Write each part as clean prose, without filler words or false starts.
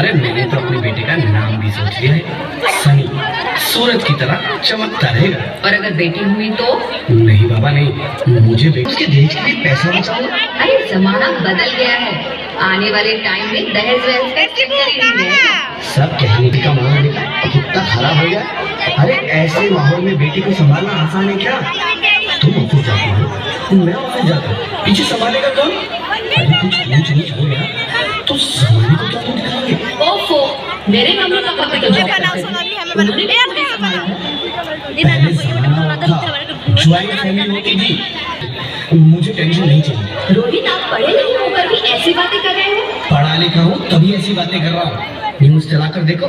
अरे मैंने तो अपने बेटे का नाम भी सोच लिया है, सनी। सूरज की तरह चमकता रहेगा। और अगर बेटी हुई तो? नहीं बाबा नहीं, मुझे उसके दहेज के लिए पैसा बचाओ। अरे जमाना बदल गया है, आने वाले टाइम में दहेज वहेज का चक्कर ही नहीं रहेगा। सब कहने का माहौल देखा कितना खराब हो गया। अरे ऐसे माहौल में बेटी को संभालना आसान है क्या? तुम ऑफिस जाती हो, मैं ऑफिस जाता हूँ, पीछे संभालेगा कौन? अरे कुछ ऊंच नीच हो गया तो संभालने को क्या तुम दिखाओगे? ओफो, मेरे मम्मी पापा भी तो जॉब करते थे, उन्होंने भी मुझे संभाला। पहले जमाना था, ज्वाइंट फैमिली होती थी। मुझे टेंशन नहीं चाहिए। रोहित, आप पढ़े लिखे होकर भी ऐसी बातें कर रहे हो? पढ़ा लिखा हूँ तभी ऐसी बातें कर रहा हूँ। न्यूज चलाकर देखो,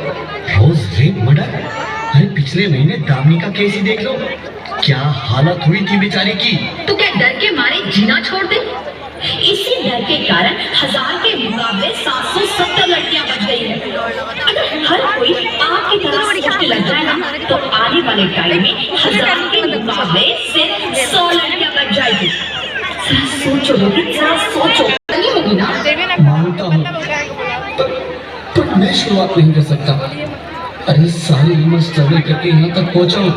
हाउस रेप मर्डर। अरे पिछले महीने दामिनी का केस ही देख लो, क्या हालत हुई थी बेचारी की। तो क्या डर के मारे जीना छोड़ दे? इसी डर के कारण 1000 के मुकाबले 770 लड़कियां बच गई है। अगर हर कोई आपकी तरह सोचने लग जाए ना, तो आने वाले टाइम में 1000 के मुकाबले सिर्फ 100 लड़कियां बच जाएगी। जरा सोचो रोहित, जरा सोचो। नहीं होगी ना? मानता हूँ, पर मैं शुरुआत नहीं कर सकता। अरे सारी उम्र स्ट्रगल करके यहाँ तक पहुँचा हूँ,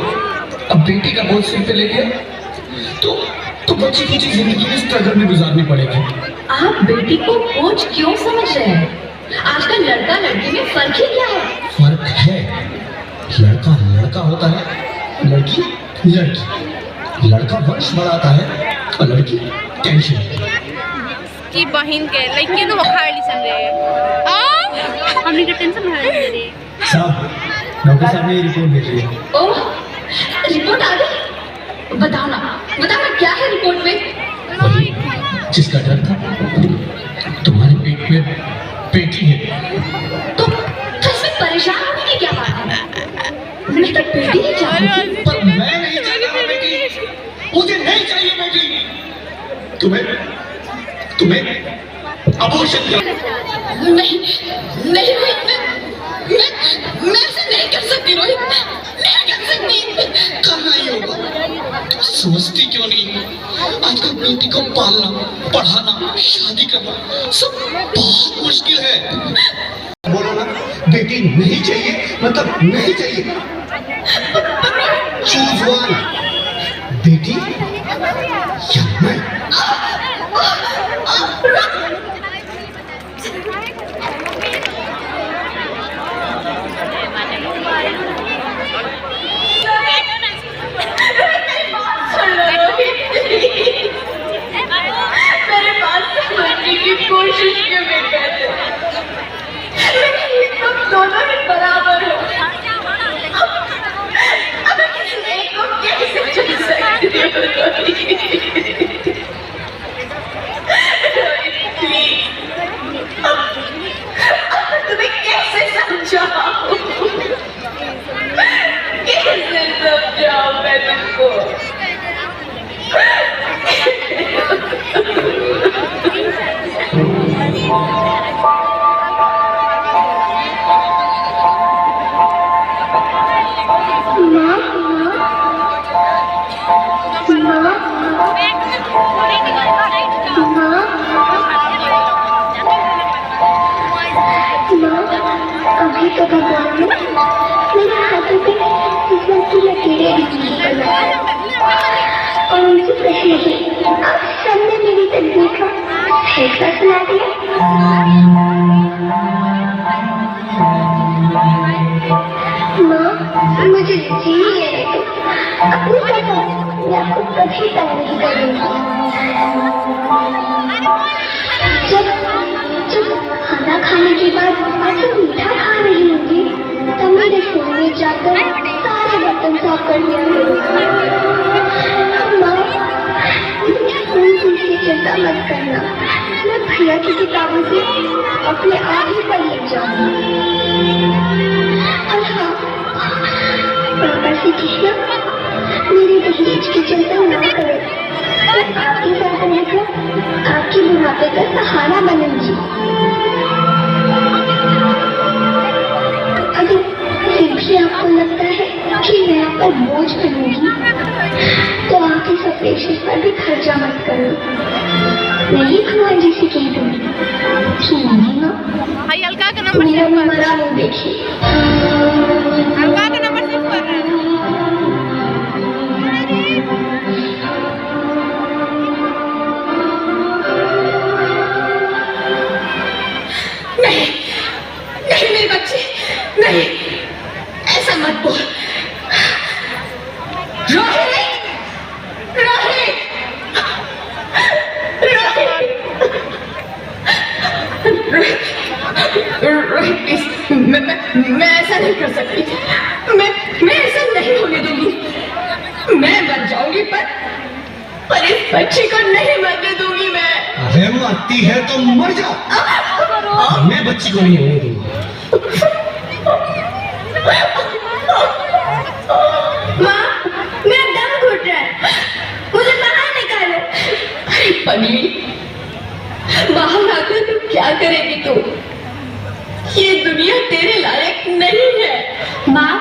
अब बेटी का बोझ सिर पे ले लिया तो बच्ची कुछ जिंदगी में स्ट्रगल में गुजारनी पड़ेगी। आप बेटी को बोझ क्यों समझ रहे हैं? आजकल लड़का लड़की में फर्क ही क्या है? फर्क है, लड़का लड़का होता है, लड़की लड़की। लड़का वंश बढ़ाता है और लड़की टेंशन। की बहन के लड़की तो बखाड़ ली सन हमने का टेंशन बढ़ा दे साहब, डॉक्टर साहब ने रिपोर्ट भेजी है। ओह, रिपोर्ट आ गई? बताओ ना क्या है रिपोर्ट में? वही जिसका डर था, तुम्हारे पेट में बेटी है। तो इसमें परेशान होने की क्या बात है? मैं तो बेटी ही चाहती। पर मैं नहीं चाहता बेटी, मुझे नहीं चाहिए बेटी। तुम्हें अबॉर्शन नहीं नहीं मैं ऐसे नहीं कर सकती रोहित, नहीं कर सकती। करना ही होगा। सोचती क्यों नहीं? आजकल बेटी को पालना, पढ़ाना, शादी करना सब बहुत मुश्किल है। बोलो ना, बेटी नहीं चाहिए मतलब नहीं चाहिए। चूज वन, बेटी या मैं। मेरे पास समझने की कोशिश क्यों नहीं करते? तुम दोनों ही बराबर हो। अब किसी एक को कैसे चुन सकती हो रोहित? प्लीज, अब तुम्हें कैसे समझाऊं? कैसे समझाऊं मैं तुमको? अभी तो भगवान ने मेरे हाथों पे की लकीरें बनाई और उनसे पहले ही आप सबने मेरी तकदीर का फैसला सुना दिया। माँ, मुझे जीने दो, अपनी कसम मैं आपको कभी तंग नहीं करूँगी। जब खाना खाने के बाद आप मीठा खा रही होंगी, तब मेरे फोन में जाकर सारे बर्तन साफ कर दिया करूँगी। माँ, फोन की चिंता मत करना, मैं भैया की किताबों से अपने आप ही पढ़ ले जाऊँगी। और हाँ, पापा से कहना मेरे दहेज की चिंता ना करो, मैं आपके साथ रहकर आपके बुढ़ापे का सहारा बनूंगी। अगर फिर भी आपको लगता है कि मैं आप पर बोझ बनूंगी, तो आप इस ऑपरेशन पर भी खर्चा मत करो। मैं ही भगवान जी से कह दूंगी कि नहीं माँ। अलका का नंबर मेरा सेव कर मरा मुंह देखिए। अलका का नंबर सेव कर रहे हैं। नहीं नहीं मेरे बच्चे, नहीं, ऐसा मत बोल। रोहित, रोहित, रोहित, रोहित, प्लीज, मैं ऐसा नहीं कर सकती। मैं ऐसा नहीं होने दूंगी। मैं मर जाऊंगी पर इस बच्चे को नहीं मरने दूंगी मैं। अरे मरती है तो मर जा। मैं बच्ची को नहीं होने दूंगा। माँ, मेरा दम घुट रहा है, मुझे बाहर निकालो। अरे पगली, बाहर आकर तू क्या करेगी तू? ये दुनिया तेरे लायक नहीं है। माँ,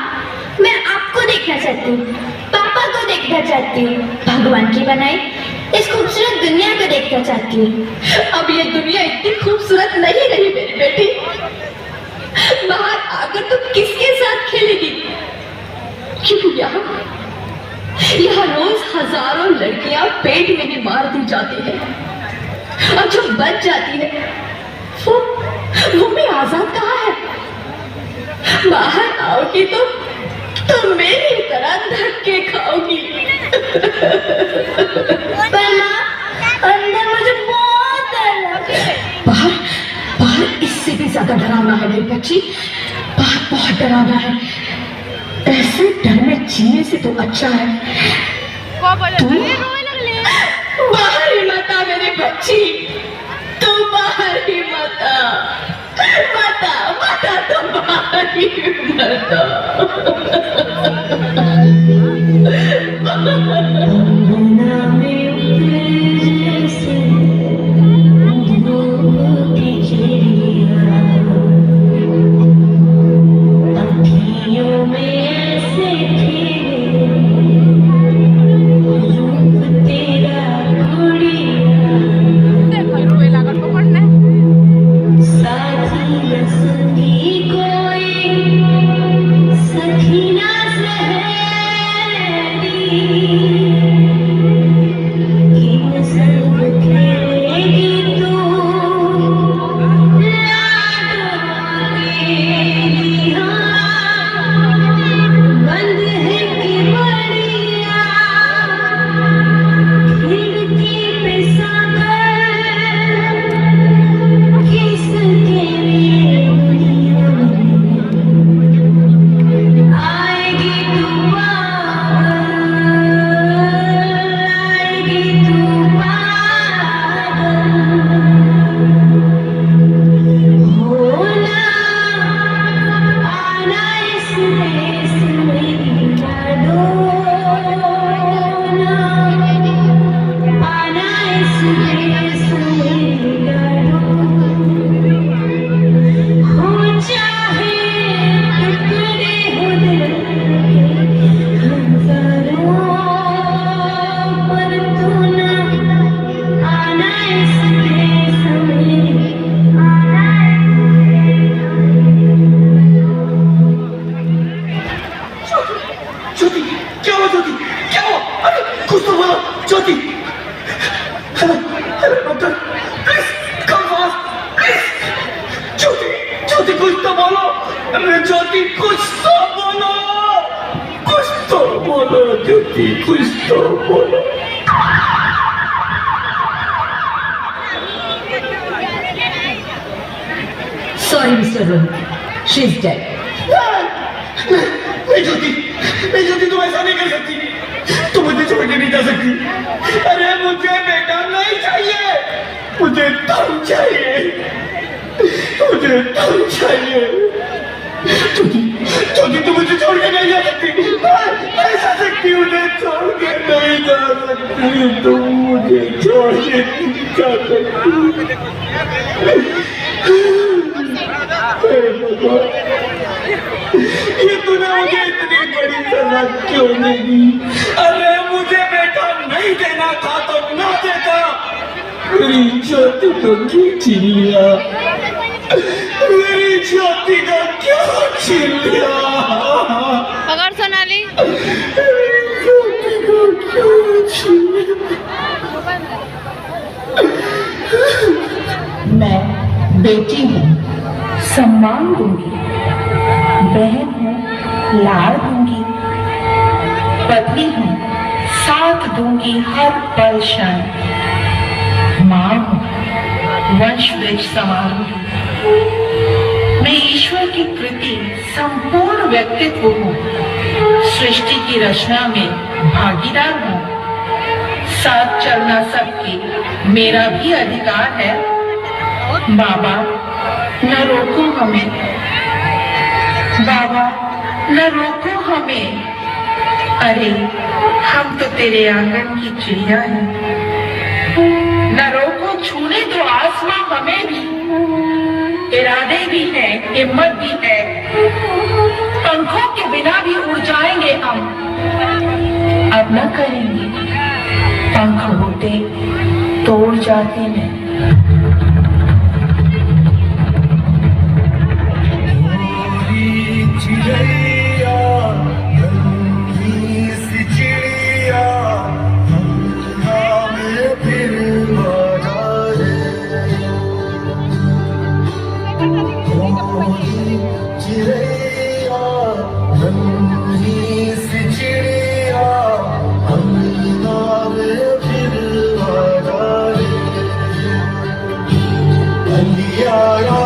मैं आपको देखना चाहती हूँ, पापा को देखना चाहती हूँ, भगवान की बनाई इस खूबसूरत दुनिया को देखना चाहती हूँ। अब ये दुनिया इतनी खूबसूरत नहीं रही मेरी बेटी। बाहर आकर तू किसके साथ खेलेगी? क्यों यहाँ रोज हजारों लड़कियां पेट में ही मार दी जाती है, और जो बच जाती है वो भी आजाद कहाँ है? बाहर आओगी तो मेरी तरह धक्के खाओगी। पर माँ, अंदर मुझे बहुत डर लगे। बाहर इससे भी ज्यादा डरावना है मेरी बच्ची। बाहर बहुत डरावना है। ऐसे डर में जीने से तो अच्छा है को बोले अरे रोए लगले। बाहर ही मत आ मेरी बच्ची, तू बाहर ही मत आ, तो बाहर ही मत आ। देखो रोए लागल पकड़ने। ज्योति कुछ तो बोलो, कुछ तो बोलो ज्योति, कुछ तो बोलो। Sorry, Mr. Rohit. She's dead. नहीं ज्योति तुम ऐसा नहीं कर सकती, तुम मुझे छोड़ के नहीं जा सकती। अरे मुझे बेटा नहीं चाहिए, मुझे तुम चाहिए, मुझे तुम चाहिए। ज्योति तुम मुझे छोड़ के नहीं जा सकती, नहीं जा सकती, मुझे छोड़ के नहीं जा सकती, तुम मुझे छोड़ के नहीं जा सकती। ये तूने मुझे इतनी बड़ी सजा क्यों नहीं दी? अरे मुझे बेटा नहीं देना था तो ना देता, मेरी ज्योति तो खींच लिया, मेरी शादी का क्या छीन लिया? पकड़ सोनाली। शादी का क्या छीन लिया? मैं बेटी हूँ, सम्मान दूंगी, बहन हूँ, लाड़ दूंगी, पत्नी हूँ, साथ दूंगी हर पल क्षण, माँ हूँ, वंश वृक्ष संवारूंगी। मैं ईश्वर की कृति संपूर्ण व्यक्तित्व हूँ, सृष्टि की रचना में भागीदार हूँ, साथ चलना सबके मेरा भी अधिकार है। बाबा न रोको हमें, बाबा न रोको हमें, अरे हम तो तेरे आंगन की चिड़िया हैं। न रोको, छूने तो आसमां हमें भी, इरादे भी हैं, हिम्मत भी है, पंखों के बिना भी उड़ जाएंगे हम, अब न करेंगे, पंख होते तोड़ जाते हैं। चिड़ैया, नन्ही सी चिड़िया, हंगा में फिर बाजारे। चिड़ैया, नन्ही सी चिड़िया, हंगा में फिर बाजारे। अंधियारा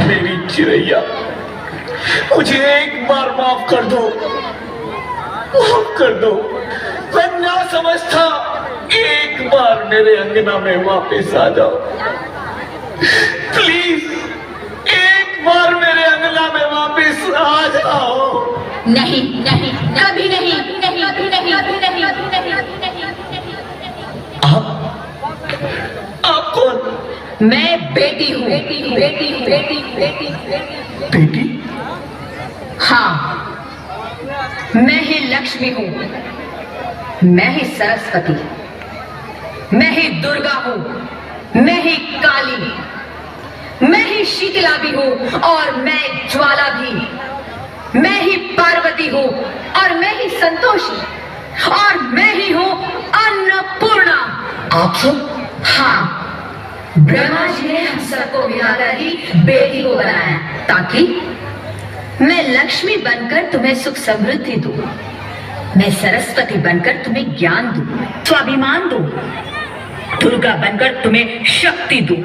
मेरी चिड़ैया, मुझे एक बार माफ कर दो, माफ कर दो। मैं ना समझ था, एक बार मेरे अंगना में वापस आ जाओ प्लीज, एक बार मेरे अंगना में वापस आ जाओ। नहीं नहीं, कभी नहीं, नहीं कभी नहीं, कभी नहीं, आप कौन? मैं बेटी हूँ, बेटी बेटी बेटी बेटी बेटी? हाँ, मैं ही लक्ष्मी हूँ, मैं ही सरस्वती, मैं ही दुर्गा हूँ, मैं ही काली, मैं ही शीतला भी हूँ और मैं ज्वाला भी, मैं ही पार्वती हूँ और मैं ही संतोषी और मैं ही हूँ अन्नपूर्णा। आप सब? हाँ, ब्रह्मा जी ने हम सबको मिलाकर ही बेटी को बनाया ताकि मैं लक्ष्मी बनकर तुम्हें सुख समृद्धि दूं, मैं सरस्वती बनकर तुम्हें ज्ञान दूं, स्वाभिमान दूं, दुर्गा बनकर तुम्हें शक्ति दूं,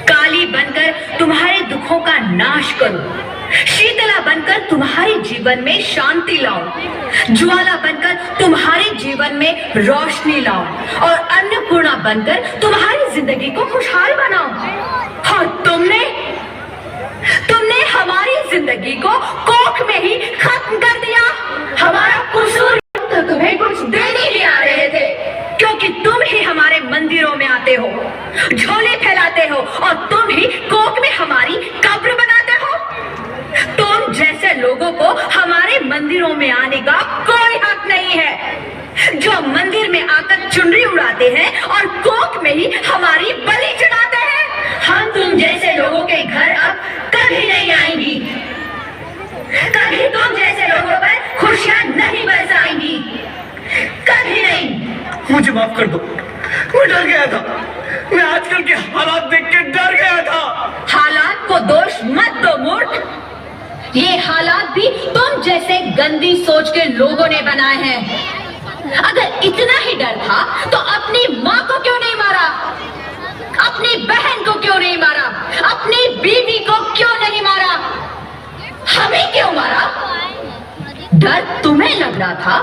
काली बनकर तुम्हारे दुखों का नाश करूं, शीतला बनकर तुम्हारे जीवन में शांति लाऊं, ज्वाला बनकर तुम्हारे जीवन में रोशनी लाऊं और अन्नपूर्णा बनकर तुम्हारी जिंदगी को खुशहाल बनाऊं। और तुमने हमारी जिंदगी को कोख में ही खत्म कर दिया। हमारा कसूर तो तुम्हें कुछ दे नहीं आ रहे थे, क्योंकि तुम मंदिरों में आते हो, झोले फैलाते हो और तुम ही कोक में हमारी कब्र बनाते हो। तुम जैसे लोगों को हमारे मंदिरों में आने का कोई हक नहीं है, जो मंदिर में आकर चुनरी उड़ाते हैं और कोक में ही हमारी बलि चढ़ाते हैं। हम तुम जैसे लोगों के घर अब कभी नहीं आएंगी, कभी तुम जैसे लोगों पर खुशियां नहीं बरसाएंगी, कभी नहीं। मुझे माफ कर दो, मैं डर गया था, मैं आजकल के हालात देख के डर गया था। हालात को दोष मत दो मूर्ख, ये हालात भी तुम जैसे गंदी सोच के लोगों ने बनाए हैं। अगर इतना ही डर था तो अपनी माँ को क्यों नहीं मारा, अपनी बहन को क्यों नहीं मारा, अपनी बीवी को क्यों नहीं मारा, हमें क्यों मारा? डर तुम्हें लग रहा था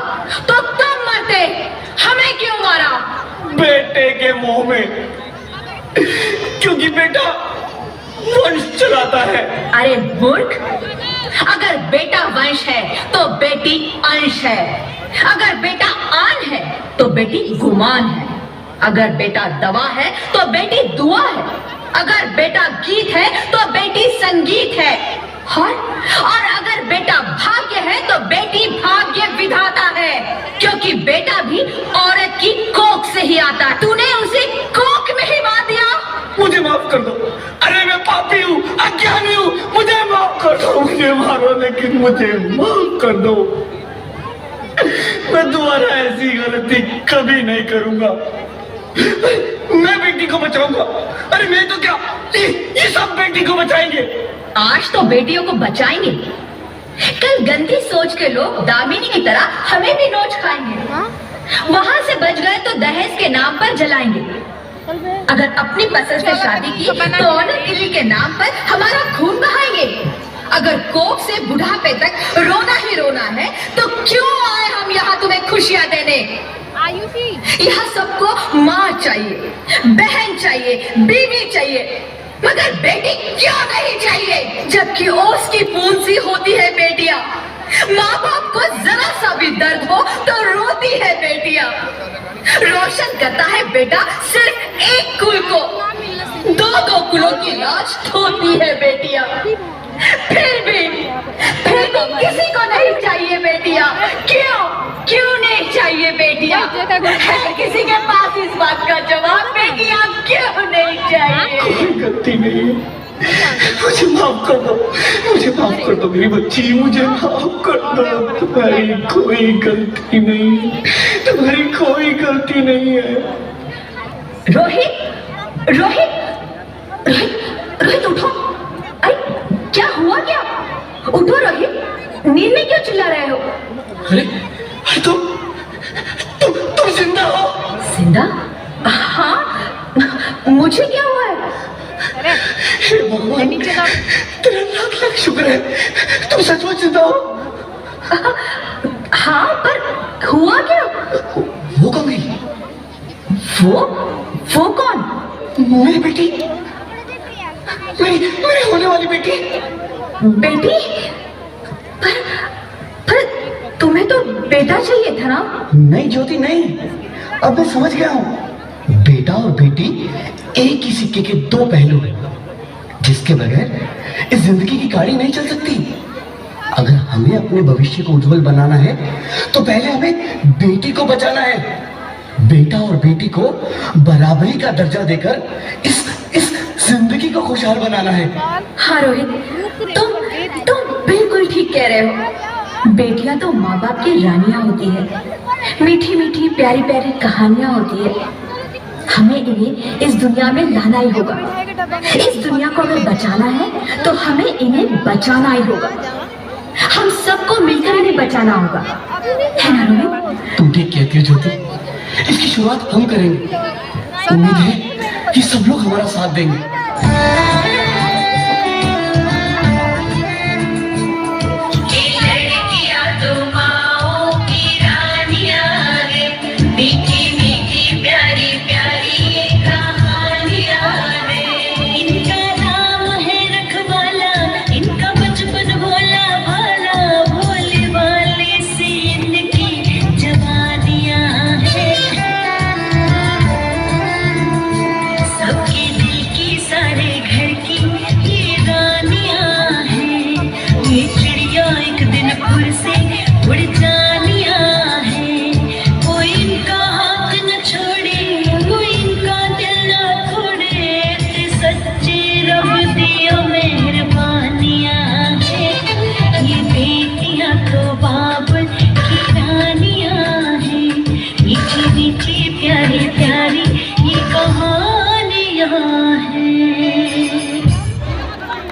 तो तुम मरते, हमें क्यों मारा? बेटे के मुंह में, क्योंकि बेटा वंश चलाता है। अरे मूर्ख, अगर बेटा वंश है तो बेटी अंश है, अगर बेटा आन है तो बेटी गुमान है, अगर बेटा दवा है तो बेटी दुआ है, अगर बेटा गीत है तो बेटी संगीत है, और अगर बेटा भाग्य है तो बेटी भाग्य विधाता है, क्योंकि बेटा भी औरत की कोख से ही आता है। तूने उसे कोख में ही मार दिया। मुझे माफ कर दो, अरे मैं पापी हूँ, अज्ञानी हूँ, मुझे माफ कर दो, मुझे मारो लेकिन मुझे माफ कर दो। मैं दोबारा ऐसी गलती कभी नहीं करूंगा, मैं बेटी को बचाऊंगा। अरे मैं तो क्या, ये सब बेटी को बचाएंगे। आज तो बेटियों को बचाएंगे, कल गंदी सोच के लोग दामिनी की तरह हमें भी नोच खाएंगे, वहां से बच गए तो दहेज के नाम पर जलाएंगे। अगर अपनी पसंद से शादी की तो ऑनर किलिंग के नाम पर हमारा खून बहाएंगे। अगर कोख से बुढ़ापे तक रोना ही रोना है तो क्यों आए हम यहाँ तुम्हें खुशियां देने? यहाँ सबको माँ चाहिए, बहन चाहिए, बीवी चाहिए, मगर बेटी क्यों नहीं चाहिए? जबकि ओस की पूंज सी होती है बेटियां, माँ बाप को जरा सा भी दर्द हो तो रोती है बेटियां। रोशन करता है बेटा सिर्फ एक कुल को, दो कुलों की लाज ढोती है बेटियां। फिर भी किसी को नहीं चाहिए बेटियां। क्यों नहीं चाहिए बेटियां? है किसी के पास इस बात का जवाब? बेटियां क्यों नहीं चाहिए? कोई गलती नहीं है, मुझे माफ कर दो, मुझे माफ कर दो मेरी बच्ची, मुझे माफ कर दो। तुम्हारी कोई गलती नहीं है, तुम्हारी कोई गलती नहीं है। रोहित, रोहित, रोहित, रोहित उठो। अरे क्या हुआ क्या? उठो रोहित, नींद में क्यों चिल्ला रहे हो? अरे तुम जिंदा हो? जिंदा? हाँ, मुझे क्या हुआ है? हे भगवान, तेरा लाख लाख शुक्र है, तुम सचमुच जिंदा हो। हाँ, पर हुआ क्या? वो कौन गई? वो कौन? मेरी बेटी, मेरी होने वाली बेटी। बेटी? पर तुम्हें तो बेटा चाहिए था ना? नहीं ज्योति नहीं, अब मैं समझ गया हूँ। बेटा और बेटी एक ही सिक्के के दो पहलू हैं, जिसके बगैर इस जिंदगी की गाड़ी नहीं चल सकती। अगर हमें अपने भविष्य को उज्जवल बनाना है तो पहले हमें बेटी को बचाना है। बेटा और बेटी को बराबरी का दर्जा देकर इस जिंदगी को खुशहाल बनाना है। हाँ रोहित, तुम बिल्कुल ठीक कह रहे हो। बेटियां तो माँ बाप की रानियां होती है, मीठी मीठी प्यारी प्यारी कहानियां होती है। हमें इन्हें इस दुनिया में लाना ही होगा। इस दुनिया को अगर बचाना है तो हमें इन्हें बचाना ही होगा। हम सबको मिलकर इन्हें बचाना होगा, है ना रोहित? तुम ठीक कहती हो ज्योति, इसकी शुरुआत हम करेंगे। उम्मीद है कि सब लोग हमारा साथ देंगे। उड़ जा